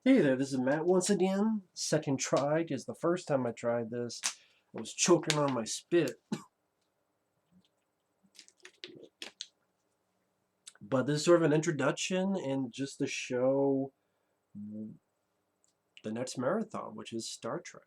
Hey there, this is Matt once again. Second try, because the first time I tried this, I was choking on my spit. But this is sort of an introduction and just to show the next marathon, which is Star Trek.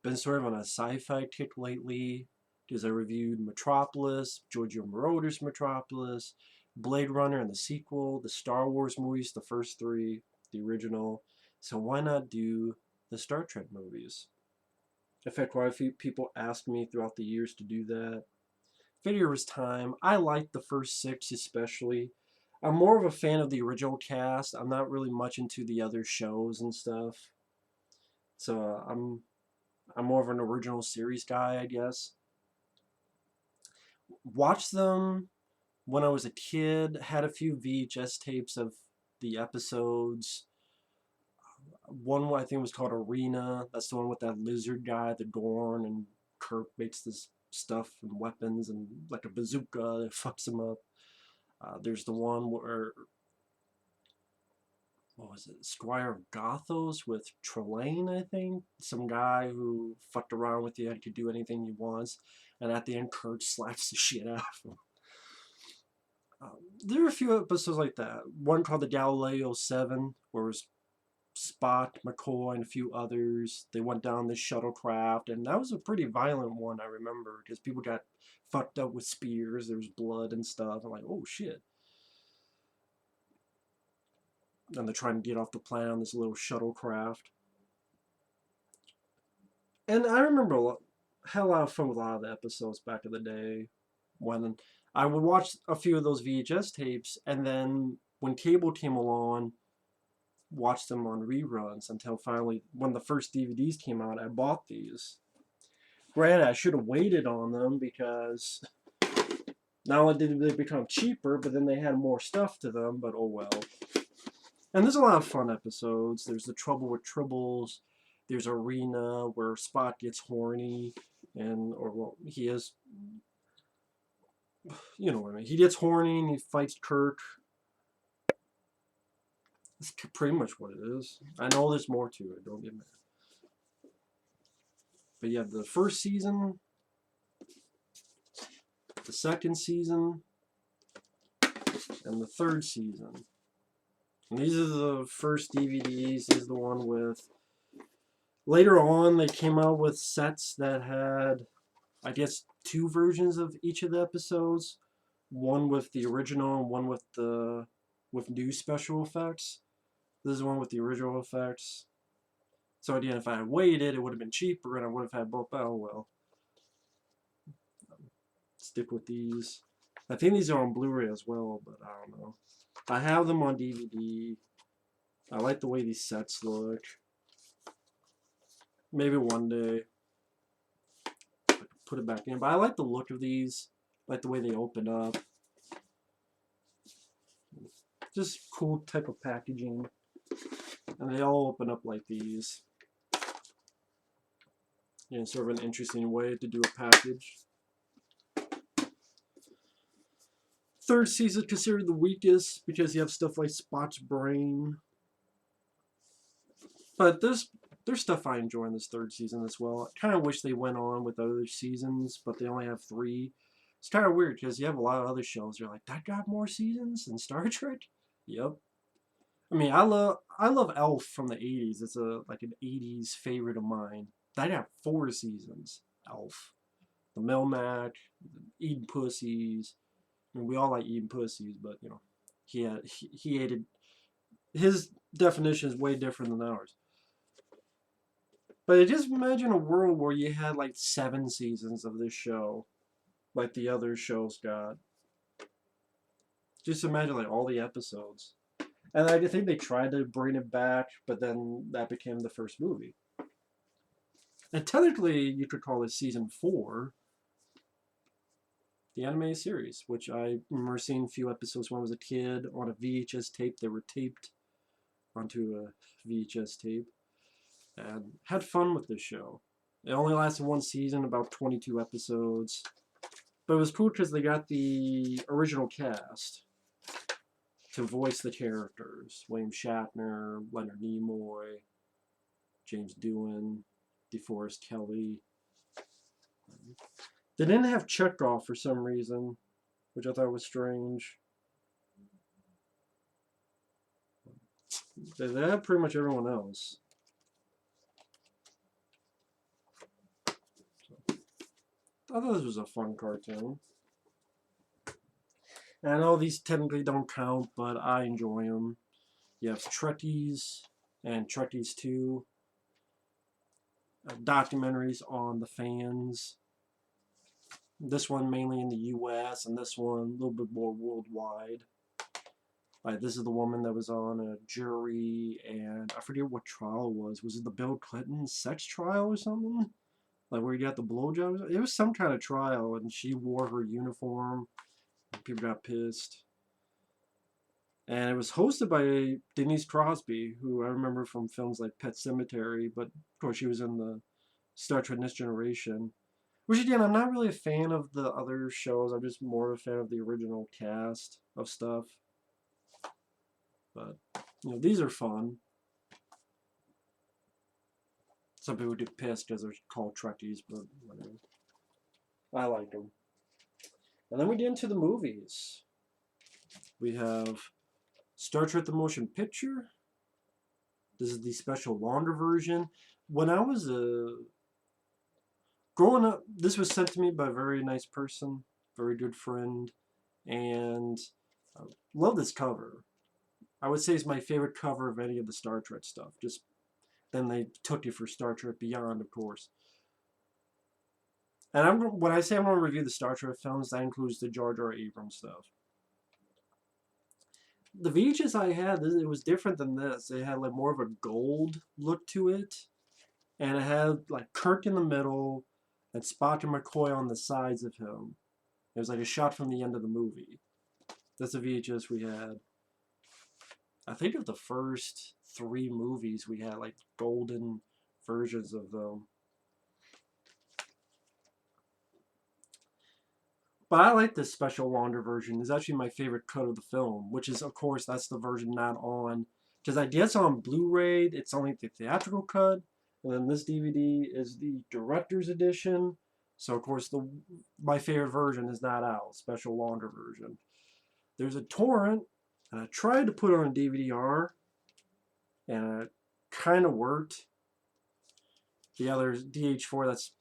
Been sort of on a sci-fi kick lately, because I reviewed Metropolis, Giorgio Moroder's Metropolis, Blade Runner and the sequel, the Star Wars movies, the first three, the original. So why not do the Star Trek movies? In fact, quite a few people asked me throughout the years to do that. Figured it was time. I liked the first six especially. I'm more of a fan of the original cast. I'm not really much into the other shows and stuff. So I'm more of an original series guy, I guess. Watched them when I was a kid. Had a few VHS tapes of the episodes. One I think was called Arena. That's the one with that lizard guy, the Gorn, and Kirk makes this stuff and weapons and like a bazooka that fucks him up. There's the one where, what was it, Squire of Gothos with Trelane, I think? Some guy who fucked around with you and could do anything he wants. And at the end, Kirk slaps the shit out of him. There were a few episodes like that. One called the Galileo 7, where it was Spock, McCoy, and a few others. They went down this shuttlecraft, and that was a pretty violent one, I remember, because people got fucked up with spears. There was blood and stuff. I'm like, oh shit. And they're trying to get off the planet on this little shuttlecraft. And I remember had a lot of fun with a lot of the episodes back in the day when I would watch a few of those VHS tapes, and then when cable came along, watch them on reruns until finally, when the first DVDs came out, I bought these. Granted, I should have waited on them because not only did they become cheaper, but then they had more stuff to them, but oh well. And there's a lot of fun episodes. There's The Trouble with Tribbles. There's Arena, where Spock gets horny, and, or, well, he is, you know what I mean. He gets horny and he fights Kirk. That's pretty much what it is. I know there's more to it, don't get mad. But yeah, the first season, the second season, and the third season. And these are the first DVDs. This is the one with... Later on, they came out with sets that had, I guess, two versions of each of the episodes. One with the original and one with new special effects. This is the one with the original effects. So again, if I had waited, it would have been cheaper and I would have had both. Oh well. Stick with these. I think these are on Blu-ray as well, but I don't know. I have them on DVD. I like the way these sets look. Maybe one day I could put it back in. But I like the look of these. I like the way they open up. Just cool type of packaging. And they all open up like these. Yeah, sort of an interesting way to do a package. Third season considered the weakest because you have stuff like Spock's brain. But there's stuff I enjoy in this third season as well. I kind of wish they went on with other seasons, but they only have 3. It's kind of weird because you have a lot of other shows. You're like, that got more seasons than Star Trek? Yep. I mean, I love Elf from the 80s. It's like an 80s favorite of mine. That got 4 seasons. Elf. The Melmac, Eating Pussies. I mean, we all like eating pussies, but you know, he hated, his definition is way different than ours. But just imagine a world where you had like 7 seasons of this show, like the other shows got. Just imagine like all the episodes. And I think they tried to bring it back, but then that became the first movie. And technically, you could call it season 4, the animated series, which I remember seeing a few episodes when I was a kid on a VHS tape. They were taped onto a VHS tape. And had fun with this show. It only lasted 1 season, about 22 episodes. But it was cool because they got the original cast. to voice the characters. William Shatner, Leonard Nimoy, James Doohan, DeForest Kelly. They didn't have Chekhov for some reason, which I thought was strange. They had pretty much everyone else. So, I thought this was a fun cartoon. And I know these technically don't count, but I enjoy them. You have Trekkies and Trekkies 2. Documentaries on the fans. This one mainly in the US, and this one a little bit more worldwide. Like, this is the woman that was on a jury, and I forget what trial it was. Was it the Bill Clinton sex trial or something? Like, where you got the blowjobs? It was some kind of trial, and she wore her uniform. And people got pissed. And it was hosted by Denise Crosby, who I remember from films like Pet Sematary, but of course she was in the Star Trek Next Generation. Which again, I'm not really a fan of the other shows. I'm just more a fan of the original cast of stuff. But, you know, these are fun. Some people get pissed because they're called Trekkies, but whatever. I like them. And then we get into the movies. We have Star Trek the Motion Picture. This is the special longer version. When I was growing up, this was sent to me by a very nice person, very good friend, and I love this cover. I would say it's my favorite cover of any of the Star Trek stuff. Just then they took it for Star Trek Beyond, of course. And when I say I'm going to review the Star Trek films, that includes the Jar Jar Abrams stuff. The VHS I had, it was different than this. It had like more of a gold look to it, and it had like Kirk in the middle and Spock and McCoy on the sides of him. It was like a shot from the end of the movie. That's the VHS we had. I think of the first 3 movies we had like golden versions of them. But I like this special longer version. It's actually my favorite cut of the film, which is, of course, that's the version not on. Because I guess on Blu-ray, it's only the theatrical cut. And then this DVD is the director's edition. So, of course, my favorite version is not out. Special longer version. There's a torrent, and I tried to put it on DVD-R, and it kind of worked. The other DH4, that's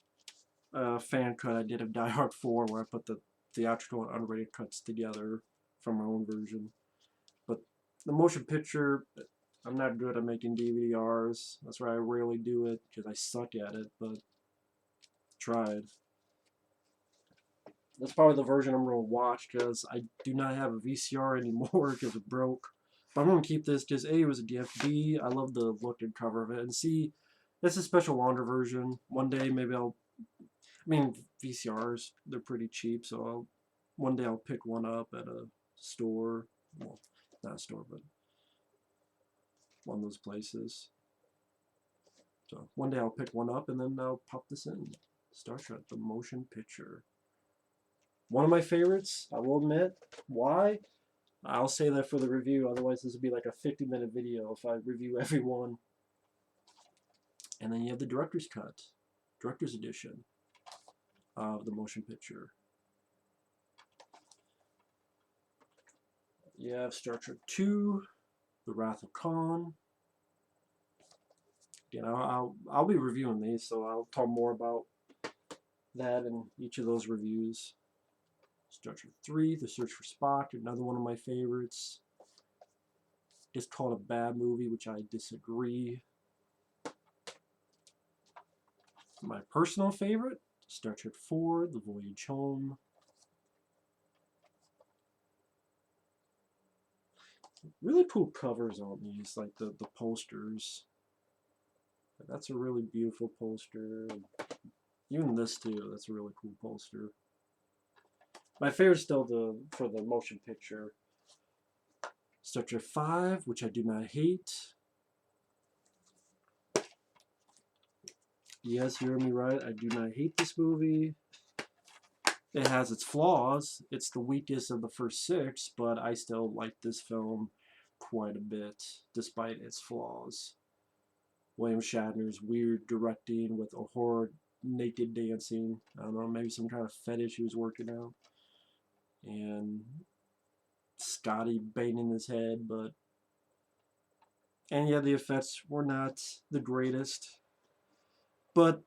a fan cut I did of Die Hard 4, where I put the theatrical and unrated cuts together from my own version. But the motion picture, I'm not good at making DVD-Rs. That's why I rarely do it, because I suck at it, but tried. That's probably the version I'm going to watch, because I do not have a VCR anymore because it broke. But I'm going to keep this because A, it was a DFD. I love the look and cover of it. And C, it's a special longer version. One day maybe I mean, VCRs, they're pretty cheap, so one day I'll pick one up at a store. Well, not a store, but one of those places. So one day I'll pick one up and then I'll pop this in. Star Trek, the motion picture. One of my favorites, I will admit. Why? I'll say that for the review, otherwise this would be like a 50-minute video if I review every one. And then you have the director's cut, director's edition of the motion picture. You have Star Trek 2, The Wrath of Khan. You know, I'll be reviewing these, so I'll talk more about that in each of those reviews. Star Trek 3, The Search for Spock, another one of my favorites. It's called a bad movie, which I disagree. My personal favorite, Star Trek 4, The Voyage Home. Really cool covers on these, like the posters. That's a really beautiful poster. Even this too, that's a really cool poster. My favorite still for the motion picture. Star Trek 5, which I do not hate. Yes, you heard me right. I do not hate this movie. it has its flaws. It's the weakest of the first 6, but I still like this film quite a bit, despite its flaws. William Shatner's weird directing with a horror naked dancing. I don't know, maybe some kind of fetish he was working out. And Scotty banging his head, but... And yeah, the effects were not the greatest. But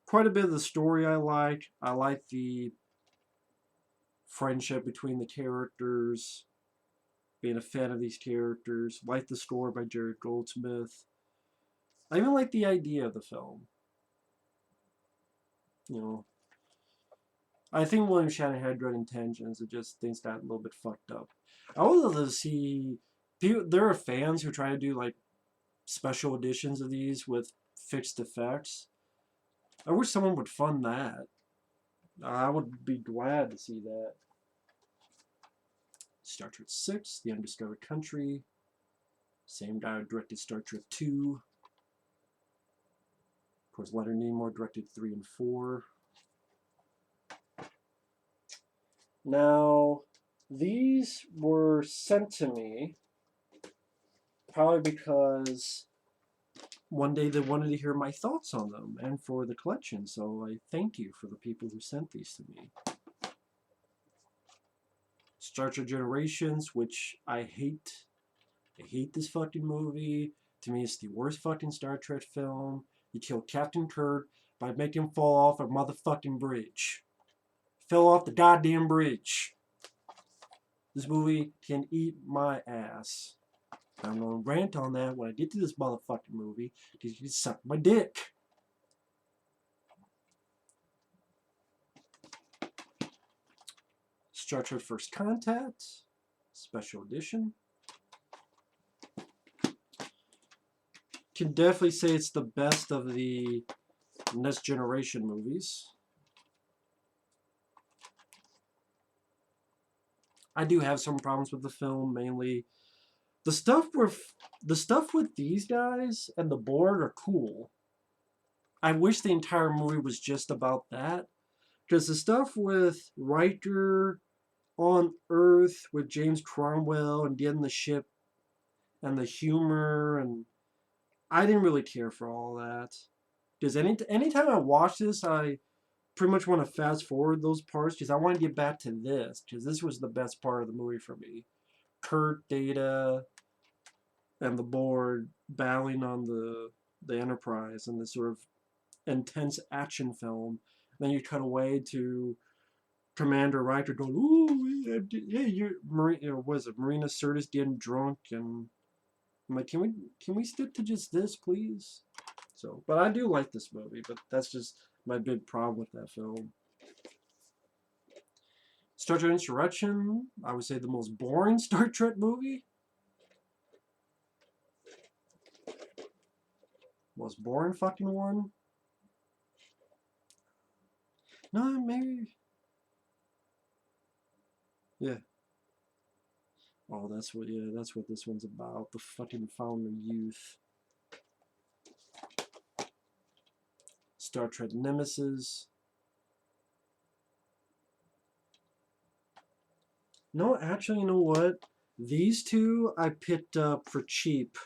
quite a bit of the story I liked. I liked the friendship between the characters, being a fan of these characters. Liked the score by Jared Goldsmith. I even liked the idea of the film. You know, I think William Shatner had good intentions. It just things got a little bit fucked up. I would love to see people. There are fans who try to do like special editions of these with fixed effects. I wish someone would fund that. I would be glad to see that. Star Trek 6, The Undiscovered Country. Same guy who directed Star Trek 2. Of course, Leonard Nimoy directed 3 and 4. Now, these were sent to me probably because one day they wanted to hear my thoughts on them and for the collection, so I thank you for the people who sent these to me. Star Trek Generations, which I hate. I hate this fucking movie. To me, it's the worst fucking Star Trek film. You killed Captain Kirk by making him fall off a motherfucking bridge. Fell off the goddamn bridge. This movie can eat my ass. I'm gonna rant on that when I get to this motherfucking movie because you suck my dick. Star Trek First Contact, Special Edition. Can definitely say it's the best of the Next Generation movies. I do have some problems with the film, mainly the stuff with these guys and the board are cool. I wish the entire movie was just about that, because the stuff with Riker on Earth with James Cromwell and getting the ship and the humor, and I didn't really care for all that. Because anytime I watch this, I pretty much want to fast forward those parts because I want to get back to this, because this was the best part of the movie for me. Kirk, Data, and the board battling on the Enterprise and this sort of intense action film. Then you cut away to Commander Riker going, "Ooh, hey, you're was it Marina Sirtis getting drunk?" And I'm like, can we stick to just this, please? So, but I do like this movie, but that's just my big problem with that film. Star Trek Insurrection, I would say the most boring Star Trek movie. Most boring fucking one. No, maybe. Yeah. Oh, that's what this one's about. The fucking Fountain of Youth. Star Trek Nemesis. No, actually, you know what? These two I picked up for cheap.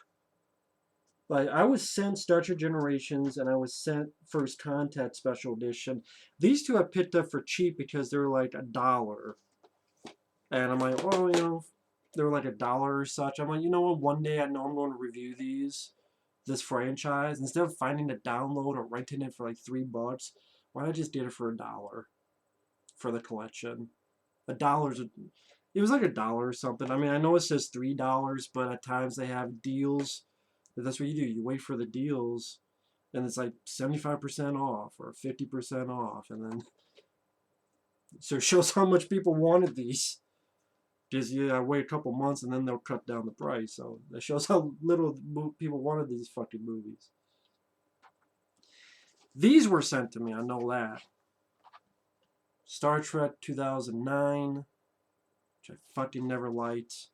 Like, I was sent Star Trek Generations and I was sent First Contact Special Edition. These two I picked up for cheap because they were like $1. And I'm like, oh, they were like $1 or such. I'm like, you know what? One day I know I'm going to review this franchise. Instead of finding a download or renting it for like $3, why not just get it for $1 for the collection? $1. It was like $1 or something. I mean, I know it says $3, but at times they have deals. That's what you do. You wait for the deals, and it's like 75% off or 50% off, and then so it shows how much people wanted these. Just I wait a couple months, and then they'll cut down the price. So that shows how little people wanted these fucking movies. These were sent to me. I know that. Star Trek 2009, which I fucking never liked.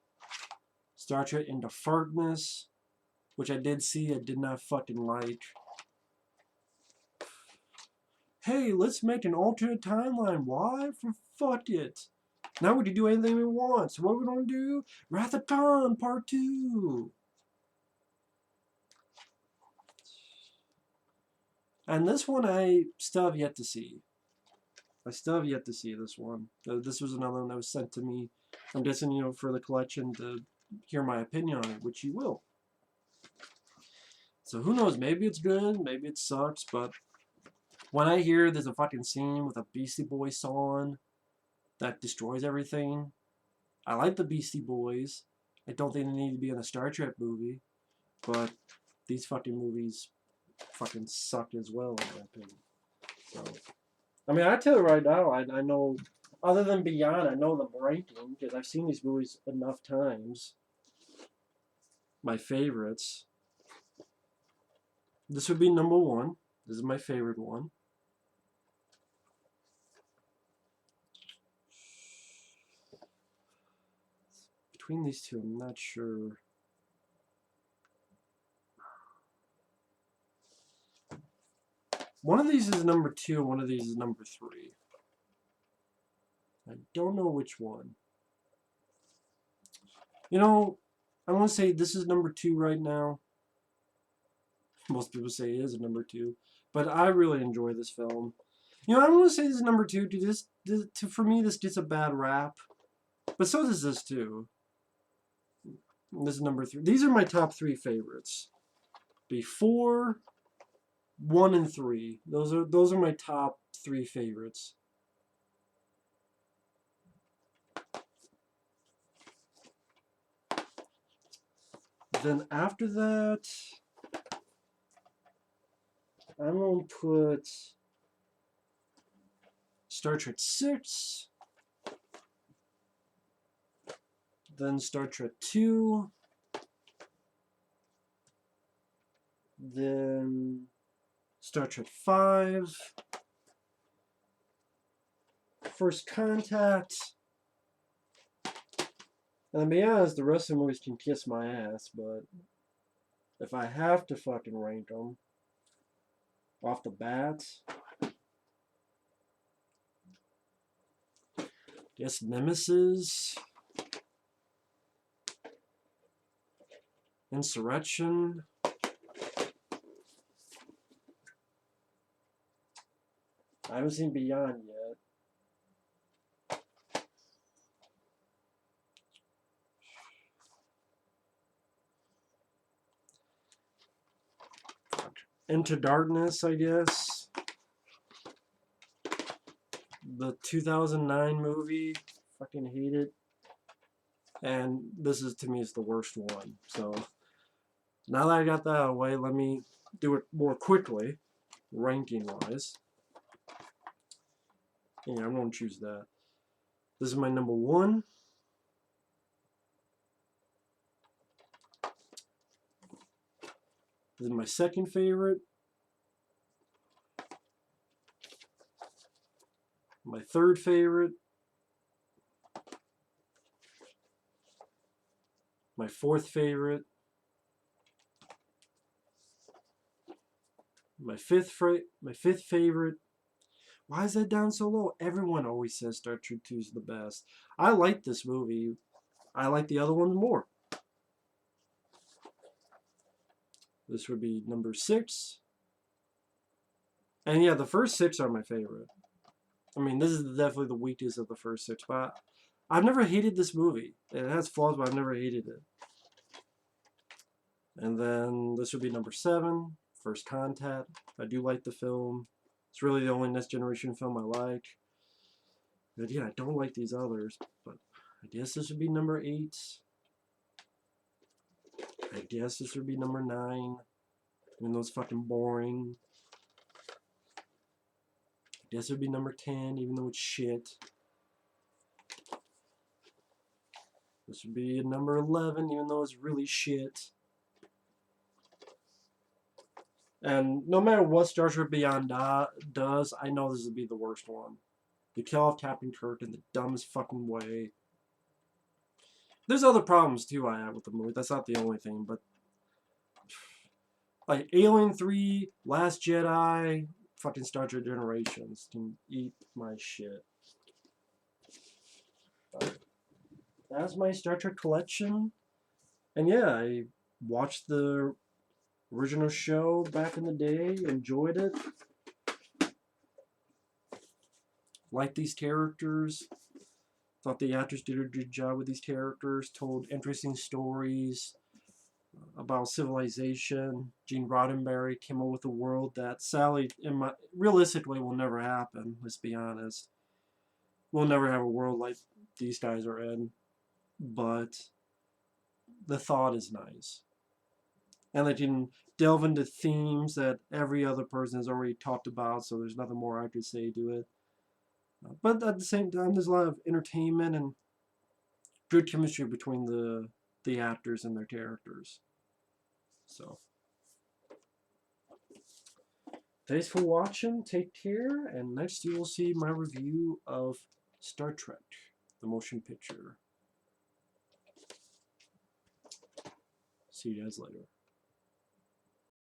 Star Trek Into Darkness, which I did see, I did not fucking like. hey, let's make an alternate timeline. Why? For fuck it. Now we can do anything we want. So what are we gonna do? Wrath of Khan Part 2. And this one I still have yet to see. I still have yet to see this one. This was another one that was sent to me. I'm guessing, you know, for the collection to hear my opinion on it, which you will. So who knows? Maybe it's good, maybe it sucks, but when I hear there's a fucking scene with a Beastie Boys song that destroys everything, I like the Beastie Boys. I don't think they need to be in a Star Trek movie, but these fucking movies fucking suck as well, in my opinion. So, I mean, I tell you right now, I know, other than Beyond, I know them ranking, because I've seen these movies enough times. My favorites. This would be number 1. This is my favorite one. Between these two, I'm not sure. One of these is number 2, one of these is number 3. I don't know which one. You know, I want to say this is number 2 right now. Most people say it is a number 2. But I really enjoy this film. You know, I want to say this is number 2. For me, this gets a bad rap. But so does this, too. This is number 3. These are my top 3 favorites. Before 1 and 3. Those are my top 3 favorites. Then after that, I'm going to put Star Trek 6, then Star Trek 2, then Star Trek 5, First Contact, and to be honest, the rest of the movies can kiss my ass, but if I have to fucking rank them off the bat, guess Nemesis, Insurrection, I haven't seen Beyond yet. Into Darkness, I guess. The 2009 movie. Fucking hate it. And this is, to me, is the worst one. So, now that I got that out of the way, let me do it more quickly, ranking-wise. Yeah, I'm going to choose that. This is my number 1. This is my second favorite. My third favorite. My fourth favorite. My fifth favorite. Why is that down so low? Everyone always says Star Trek 2 is the best. I like this movie. I like the other ones more. This would be number 6. And yeah, the first 6 are my favorite. I mean, this is definitely the weakest of the first 6, but I've never hated this movie. It has flaws, but I've never hated it. And then this would be number 7, First Contact. I do like the film. It's really the only Next Generation film I like. But yeah, I don't like these others, but I guess this would be number 8. I guess this would be number 9. Even though it's fucking boring. I guess it would be number 10, even though it's shit. This would be number 11, even though it's really shit. And no matter what Star Trek Beyond does, I know this would be the worst one. They kill off Captain Kirk in the dumbest fucking way. There's other problems too I have with the movie. That's not the only thing, but like Alien 3, Last Jedi, fucking Star Trek Generations can eat my shit. But that's my Star Trek collection. And yeah, I watched the original show back in the day, enjoyed it. Liked these characters. Thought the actors did a good job with these characters, told interesting stories about civilization. Gene Roddenberry came up with a world that sadly, realistically, will never happen. Let's be honest. We'll never have a world like these guys are in. But the thought is nice. And they can delve into themes that every other person has already talked about, so there's nothing more I could say to it. But at the same time, there's a lot of entertainment and good chemistry between the actors and their characters. So, thanks for watching. Take care, and next you will see my review of Star Trek, the motion picture. See you guys later.